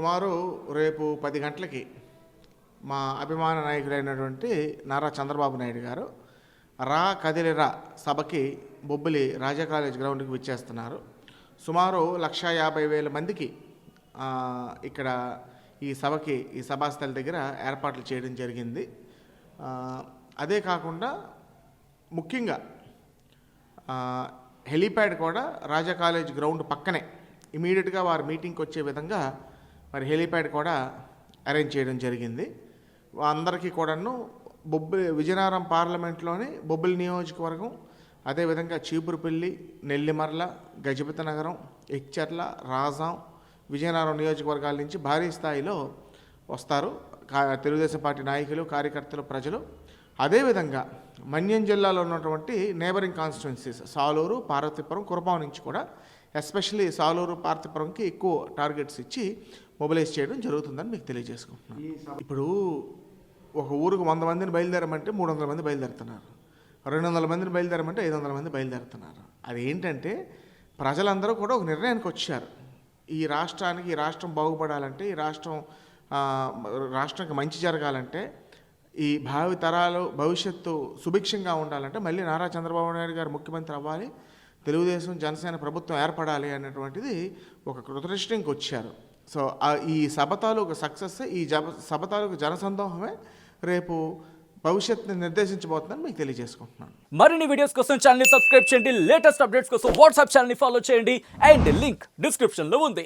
సుమారు రేపు 10 గంటలకి మా అభిమాన నాయకులైనటువంటి నారా చంద్రబాబు నాయుడు గారు రా కదిలిరా సభకి బొబ్బిలి రాజా కాలేజ్ గ్రౌండ్కి విచ్చేస్తున్నారు. సుమారు 150,000 మందికి ఇక్కడ ఈ సభకి ఈ సభాస్థలి దగ్గర ఏర్పాట్లు చేయడం జరిగింది. అదే కాకుండా ముఖ్యంగా హెలీప్యాడ్ కూడా రాజా కాలేజ్ గ్రౌండ్ పక్కనే ఇమీడియట్గా వారు మీటింగ్కి వచ్చే విధంగా మరి హెలీప్యాడ్ కూడా అరేంజ్ చేయడం జరిగింది. అందరికీ కూడాను విజయనగరం పార్లమెంట్లోని బొబ్బిలి నియోజకవర్గం, అదేవిధంగా చీపురుపల్లి, నెల్లిమర్ల, గజపతి నగరం, ఎక్చర్ల, రాజాం, విజయనగరం నియోజకవర్గాల నుంచి భారీ స్థాయిలో వస్తారు తెలుగుదేశం పార్టీ నాయకులు, కార్యకర్తలు, ప్రజలు. అదేవిధంగా మన్యం జిల్లాలో ఉన్నటువంటి నేబరింగ్ కాన్స్టిట్యున్సీస్ సాలూరు, పార్వతీపురం, కురపాం నుంచి కూడా ఎస్పెషల్లీ సాలూరు, పార్వతీపురంకి ఎక్కువ టార్గెట్స్ ఇచ్చి మొబిలైజ్ చేయడం జరుగుతుందని మీకు తెలియజేసుకుంటున్నాను. ఇప్పుడు ఒక ఊరికి 100 మందిని బయలుదేరమంటే 300 మంది బయలుదేరుతున్నారు, 200 మందిని బయలుదేరమంటే 500 మంది బయలుదేరుతున్నారు. అదేంటంటే ప్రజలందరూ కూడా ఒక నిర్ణయానికి వచ్చారు. ఈ రాష్ట్రం బాగుపడాలంటే, ఈ రాష్ట్రానికి మంచి జరగాలంటే, ఈ భావి తరాలు భవిష్యత్తు సుభిక్షంగా ఉండాలంటే మళ్ళీ నారా చంద్రబాబు నాయుడు గారు ముఖ్యమంత్రి అవ్వాలి, తెలుగుదేశం జనసేన ప్రభుత్వం ఏర్పడాలి అనేటువంటిది ఒక కృతనిశ్చయంకి వచ్చారు. సో ఈ సభ తాలూకు సక్సెస్, ఈ సభ తాలూకు జనసందోహమే రేపు భవిష్యత్తుని నిర్దేశించబోతుందని మీకు తెలియజేసుకుంటున్నాను. మరిన్ని వీడియోస్ కోసం ఛానల్ ని సబ్స్క్రైబ్ చేయండి, లేటెస్ట్ అప్డేట్స్ కోసం వాట్సాప్ ఛానల్ ని ఫాలో చేయండి అండ్ లింక్ డిస్క్రిప్షన్ లో ఉంది.